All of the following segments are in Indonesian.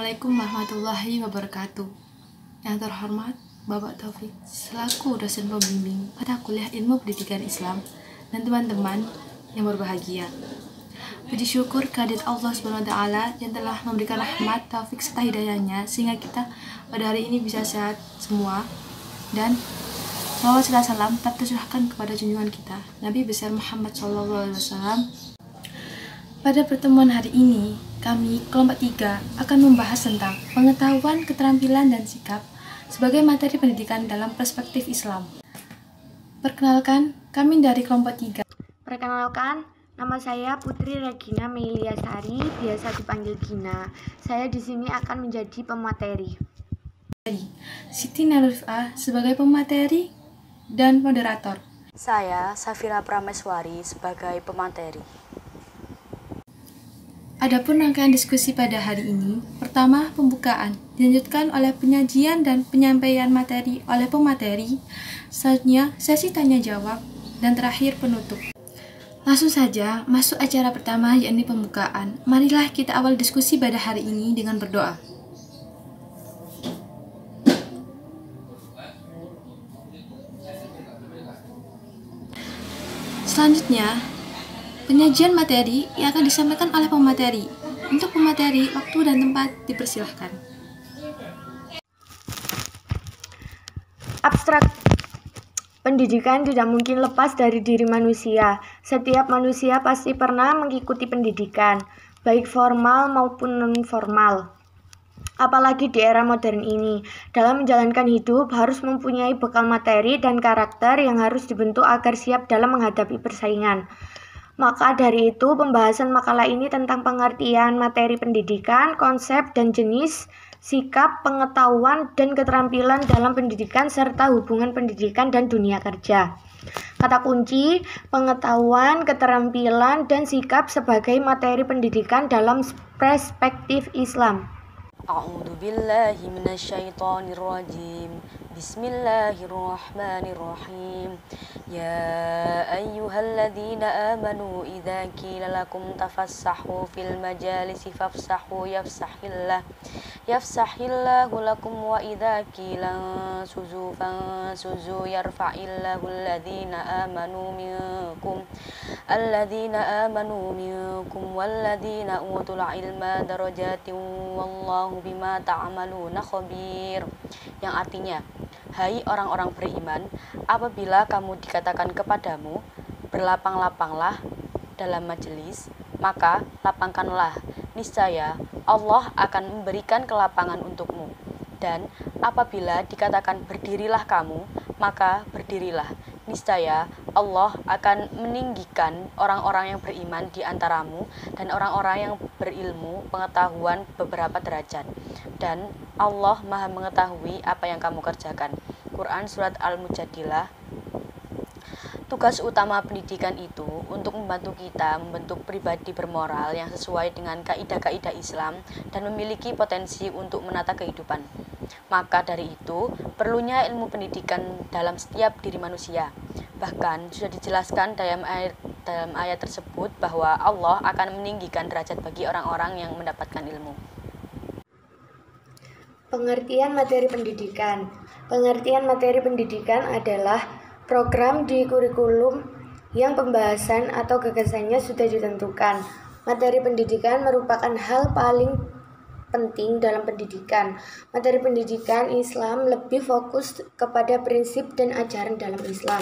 Assalamualaikum warahmatullahi wabarakatuh. Yang terhormat Bapak Taufik selaku dosen pembimbing pada kuliah ilmu pendidikan Islam dan teman-teman yang berbahagia. Puji syukur kehadirat Allah SWT yang telah memberikan rahmat, taufik serta hidayahnya sehingga kita pada hari ini bisa sehat semua, dan salawat serta salam tetap tercurahkan kepada junjungan kita Nabi besar Muhammad SAW. Pada pertemuan hari ini, kami kelompok 3 akan membahas tentang pengetahuan, keterampilan, dan sikap sebagai materi pendidikan dalam perspektif Islam. Perkenalkan, kami dari kelompok 3. Perkenalkan, nama saya Putri Regina Meiliasari, biasa dipanggil Gina. Saya di sini akan menjadi pemateri. Siti Nurifah sebagai pemateri dan moderator. Saya Safira Prameswari sebagai pemateri. Adapun rangkaian diskusi pada hari ini, pertama pembukaan, dilanjutkan oleh penyajian dan penyampaian materi oleh pemateri, selanjutnya sesi tanya jawab, dan terakhir penutup. Langsung saja masuk acara pertama, yakni pembukaan. Marilah kita awal diskusi pada hari ini dengan berdoa. Selanjutnya, penyajian materi yang akan disampaikan oleh pemateri. Untuk pemateri, waktu dan tempat dipersilahkan. Abstrak. Pendidikan tidak mungkin lepas dari diri manusia. Setiap manusia pasti pernah mengikuti pendidikan, baik formal maupun non-formal. Apalagi di era modern ini, dalam menjalankan hidup harus mempunyai bekal materi dan karakter yang harus dibentuk agar siap dalam menghadapi persaingan. Maka dari itu, pembahasan makalah ini tentang pengertian materi pendidikan, konsep dan jenis, sikap, pengetahuan, dan keterampilan dalam pendidikan, serta hubungan pendidikan dan dunia kerja. Kata kunci, pengetahuan, keterampilan, dan sikap sebagai materi pendidikan dalam perspektif Islam. A'udzubillahi minasyaitonirrajim. Bismillahirrahmanirrahim. Ya ayyuhalladzina amanu idza qila lakum tafassahu fil majalisi fafsahu yafsahillahu lakum wa idza qila suzu fansuzu yarfa'illahu alladzina amanu minkum walladzina utul ilma darajatin wallahu bima ta'maluna khabir. Yang artinya, hai orang-orang beriman, apabila kamu dikatakan kepadamu, berlapang-lapanglah dalam majelis, maka lapangkanlah, niscaya Allah akan memberikan kelapangan untukmu. Dan apabila dikatakan berdirilah kamu, maka berdirilah, niscaya Allah akan meninggikan orang-orang yang beriman di antaramu dan orang-orang yang berilmu pengetahuan beberapa derajat. Dan Allah Maha mengetahui apa yang kamu kerjakan. Quran Surat Al-Mujadilah. Tugas utama pendidikan itu untuk membantu kita membentuk pribadi bermoral yang sesuai dengan kaidah-kaidah Islam dan memiliki potensi untuk menata kehidupan. Maka dari itu, perlunya ilmu pendidikan dalam setiap diri manusia. Bahkan sudah dijelaskan dalam ayat tersebut bahwa Allah akan meninggikan derajat bagi orang-orang yang mendapatkan ilmu. Pengertian materi pendidikan. Pengertian materi pendidikan adalah program di kurikulum yang pembahasan atau gagasannya sudah ditentukan. Materi pendidikan merupakan hal paling penting dalam pendidikan. Materi pendidikan Islam lebih fokus kepada prinsip dan ajaran dalam Islam.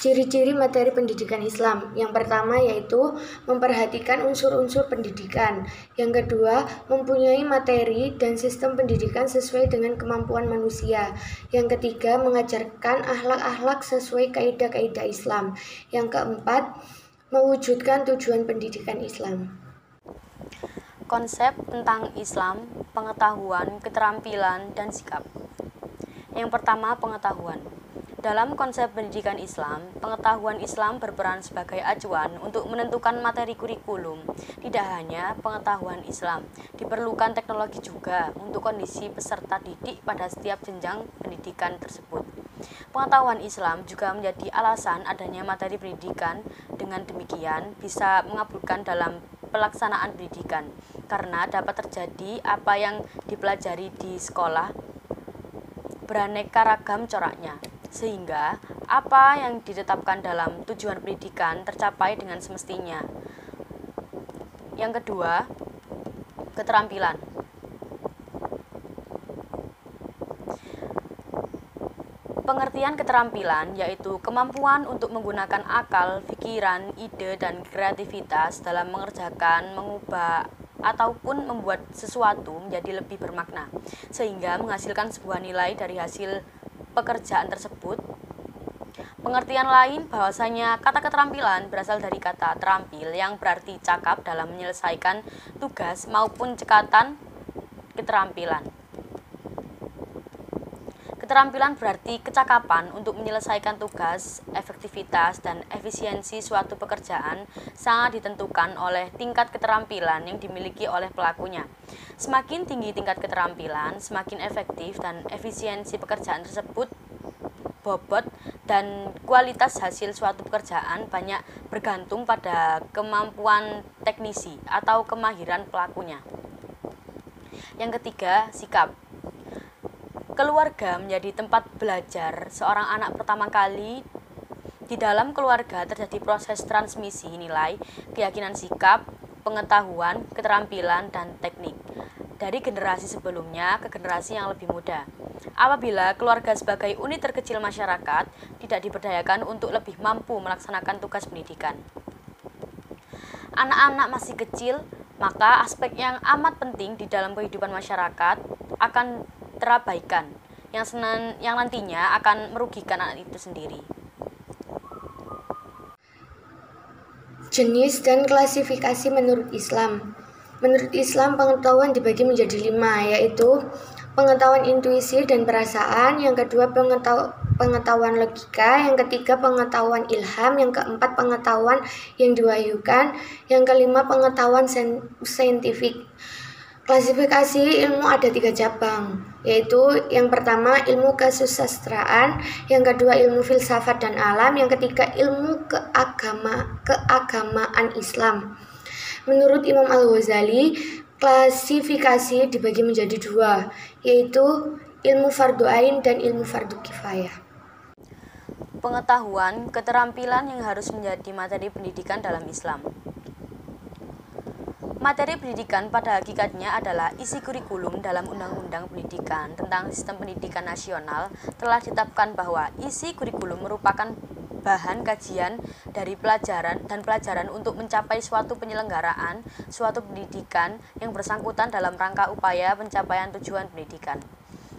Ciri-ciri materi pendidikan Islam. Yang pertama yaitu memperhatikan unsur-unsur pendidikan. Yang kedua, mempunyai materi dan sistem pendidikan sesuai dengan kemampuan manusia. Yang ketiga, mengajarkan akhlak-akhlak sesuai kaidah-kaidah Islam. Yang keempat, mewujudkan tujuan pendidikan Islam. Konsep tentang Islam, pengetahuan, keterampilan, dan sikap. Yang pertama, pengetahuan. Dalam konsep pendidikan Islam, pengetahuan Islam berperan sebagai acuan untuk menentukan materi kurikulum. Tidak hanya pengetahuan Islam, diperlukan teknologi juga untuk kondisi peserta didik pada setiap jenjang pendidikan tersebut. Pengetahuan Islam juga menjadi alasan adanya materi pendidikan. Dengan demikian, bisa mengabulkan dalam pelaksanaan pendidikan. karena dapat terjadi apa yang dipelajari di sekolah beraneka ragam coraknya, sehingga apa yang ditetapkan dalam tujuan pendidikan tercapai dengan semestinya. Yang kedua, keterampilan. Pengertian keterampilan yaitu kemampuan untuk menggunakan akal, pikiran, ide, dan kreativitas dalam mengerjakan, mengubah, ataupun membuat sesuatu menjadi lebih bermakna, sehingga menghasilkan sebuah nilai dari hasil pekerjaan tersebut. Pengertian lain bahwasanya kata keterampilan berasal dari kata terampil yang berarti cakap dalam menyelesaikan tugas maupun cekatan keterampilan. Keterampilan berarti kecakapan untuk menyelesaikan tugas, efektivitas, dan efisiensi suatu pekerjaan sangat ditentukan oleh tingkat keterampilan yang dimiliki oleh pelakunya. Semakin tinggi tingkat keterampilan, semakin efektif dan efisiensi pekerjaan tersebut, bobot dan kualitas hasil suatu pekerjaan banyak bergantung pada kemampuan teknisi atau kemahiran pelakunya. Yang ketiga, sikap. Keluarga menjadi tempat belajar seorang anak pertama kali. Di dalam keluarga terjadi proses transmisi nilai, keyakinan sikap, pengetahuan, keterampilan, dan teknik dari generasi sebelumnya ke generasi yang lebih muda. Apabila keluarga sebagai unit terkecil masyarakat tidak diberdayakan untuk lebih mampu melaksanakan tugas pendidikan, anak-anak masih kecil, maka aspek yang amat penting di dalam kehidupan masyarakat akan terabaikan, yang nantinya akan merugikan anak itu sendiri. Jenis dan klasifikasi menurut Islam. Menurut Islam, pengetahuan dibagi menjadi 5, yaitu pengetahuan intuisi dan perasaan, yang kedua pengetahuan logika, yang ketiga pengetahuan ilham, yang keempat pengetahuan yang diwahyukan, yang kelima pengetahuan saintifik. Klasifikasi ilmu ada 3 cabang, yaitu yang pertama ilmu kesusastraan, yang kedua ilmu filsafat dan alam, yang ketiga ilmu keagamaan Islam. Menurut Imam Al-Ghazali, klasifikasi dibagi menjadi 2, yaitu ilmu fardu ain dan ilmu fardu kifayah. Pengetahuan, keterampilan yang harus menjadi materi pendidikan dalam Islam. Materi pendidikan pada hakikatnya adalah isi kurikulum dalam Undang-Undang Pendidikan tentang Sistem Pendidikan Nasional. Telah ditetapkan bahwa isi kurikulum merupakan bahan kajian dari pelajaran untuk mencapai suatu penyelenggaraan, suatu pendidikan yang bersangkutan dalam rangka upaya pencapaian tujuan pendidikan.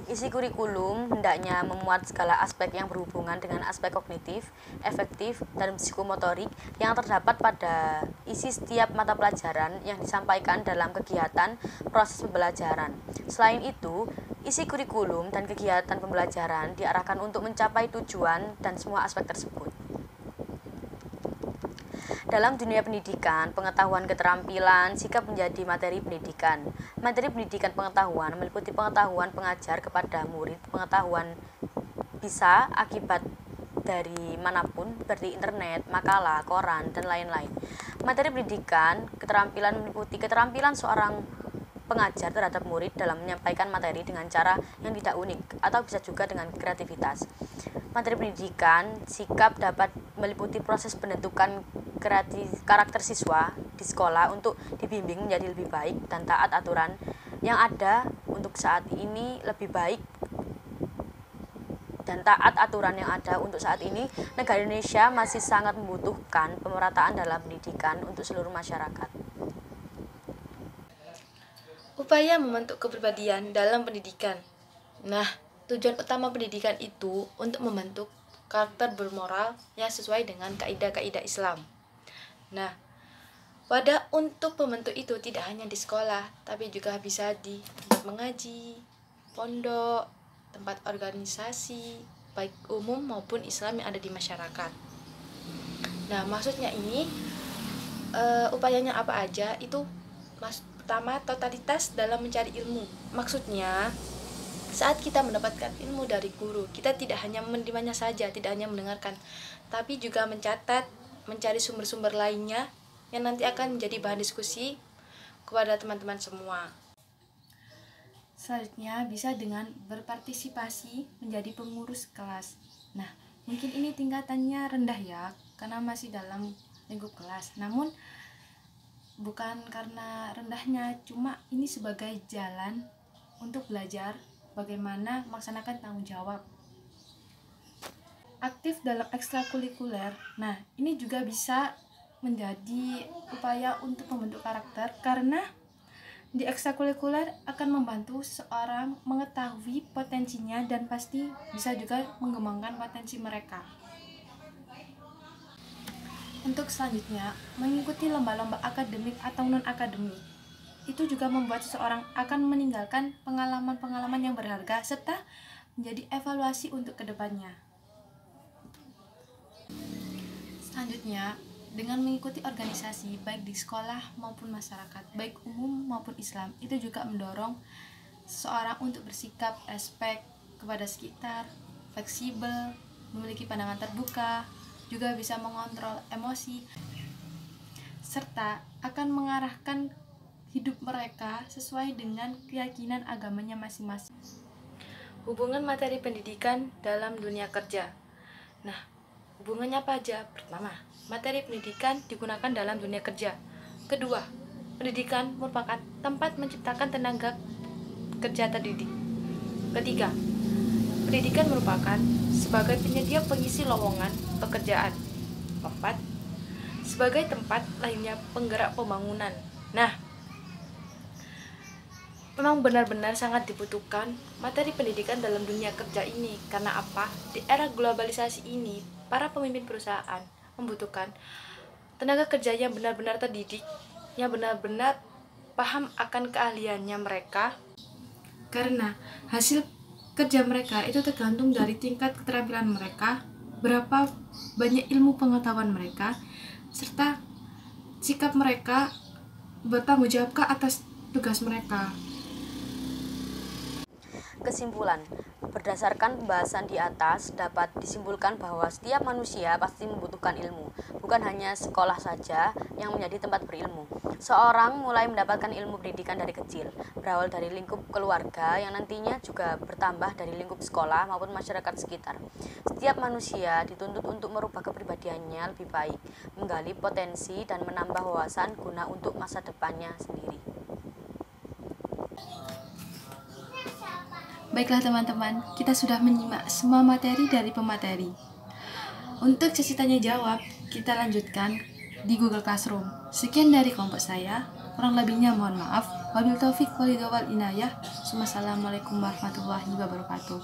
Isi kurikulum hendaknya memuat segala aspek yang berhubungan dengan aspek kognitif, efektif, dan psikomotorik yang terdapat pada isi setiap mata pelajaran yang disampaikan dalam kegiatan proses pembelajaran. Selain itu, isi kurikulum dan kegiatan pembelajaran diarahkan untuk mencapai tujuan dan semua aspek tersebut. Dalam dunia pendidikan, pengetahuan keterampilan sikap menjadi materi pendidikan. Materi pendidikan pengetahuan meliputi pengetahuan pengajar kepada murid, pengetahuan bisa akibat dari manapun seperti internet, makalah, koran, dan lain-lain. Materi pendidikan keterampilan meliputi keterampilan seorang pengajar terhadap murid dalam menyampaikan materi dengan cara yang tidak unik atau bisa juga dengan kreativitas. Materi pendidikan sikap dapat meliputi proses pembentukan karakter siswa di sekolah untuk dibimbing menjadi lebih baik dan taat aturan yang ada untuk saat ini lebih baik dan taat aturan yang ada untuk saat ini. Negara Indonesia masih sangat membutuhkan pemerataan dalam pendidikan untuk seluruh masyarakat. Upaya membentuk kepribadian dalam pendidikan. Nah, tujuan utama pendidikan itu untuk membentuk karakter bermoral yang sesuai dengan kaidah-kaidah Islam. Nah, untuk membentuk itu tidak hanya di sekolah, tapi juga bisa di tempat mengaji, pondok, tempat organisasi, baik umum maupun Islam yang ada di masyarakat. Nah, maksudnya ini, upayanya apa aja itu pertama, totalitas dalam mencari ilmu. Maksudnya, saat kita mendapatkan ilmu dari guru, kita tidak hanya menerimanya saja, tidak hanya mendengarkan, tapi juga mencatat, mencari sumber-sumber lainnya yang nanti akan menjadi bahan diskusi, kepada teman-teman semua. Selanjutnya bisa dengan berpartisipasi menjadi pengurus kelas. Nah, mungkin ini tingkatannya rendah ya, karena masih dalam lingkup kelas. Namun, bukan karena rendahnya, cuma ini sebagai jalan untuk belajar bagaimana melaksanakan tanggung jawab. Aktif dalam ekstrakurikuler. Nah, ini juga bisa menjadi upaya untuk membentuk karakter, karena di ekstrakurikuler akan membantu seseorang mengetahui potensinya dan pasti bisa juga mengembangkan potensi mereka. Untuk selanjutnya, mengikuti lomba-lomba akademik atau non-akademik. Itu juga membuat seseorang akan meninggalkan pengalaman-pengalaman yang berharga serta menjadi evaluasi untuk kedepannya. Selanjutnya, dengan mengikuti organisasi baik di sekolah maupun masyarakat, baik umum maupun Islam, itu juga mendorong seseorang untuk bersikap respek kepada sekitar, fleksibel, memiliki pandangan terbuka, juga bisa mengontrol emosi, serta akan mengarahkan hidup mereka sesuai dengan keyakinan agamanya masing-masing. Hubungan materi pendidikan dalam dunia kerja. Nah, hubungannya apa aja? Pertama, materi pendidikan digunakan dalam dunia kerja. Kedua, pendidikan merupakan tempat menciptakan tenaga kerja terdidik. Ketiga, pendidikan merupakan sebagai penyedia pengisi lowongan pekerjaan. Keempat, sebagai tempat lainnya penggerak pembangunan. Nah, memang benar-benar sangat dibutuhkan materi pendidikan dalam dunia kerja ini. Karena apa? Di era globalisasi ini, para pemimpin perusahaan membutuhkan tenaga kerja yang benar-benar terdidik, yang benar-benar paham akan keahliannya mereka, karena hasil kerja mereka itu tergantung dari tingkat keterampilan mereka, berapa banyak ilmu pengetahuan mereka, serta sikap mereka bertanggung jawab atas tugas mereka. Kesimpulan, berdasarkan pembahasan di atas dapat disimpulkan bahwa setiap manusia pasti membutuhkan ilmu, bukan hanya sekolah saja yang menjadi tempat berilmu. Seorang mulai mendapatkan ilmu pendidikan dari kecil, berawal dari lingkup keluarga yang nantinya juga bertambah dari lingkup sekolah maupun masyarakat sekitar. Setiap manusia dituntut untuk merubah kepribadiannya lebih baik, menggali potensi dan menambah wawasan guna untuk masa depannya sendiri. Baiklah teman-teman, kita sudah menyimak semua materi dari pemateri. Untuk sesi tanya jawab, kita lanjutkan di Google Classroom. Sekian dari kelompok saya, kurang lebihnya mohon maaf. Wabil taufik walhidayah wal inayah. Wassalamualaikum warahmatullahi wabarakatuh.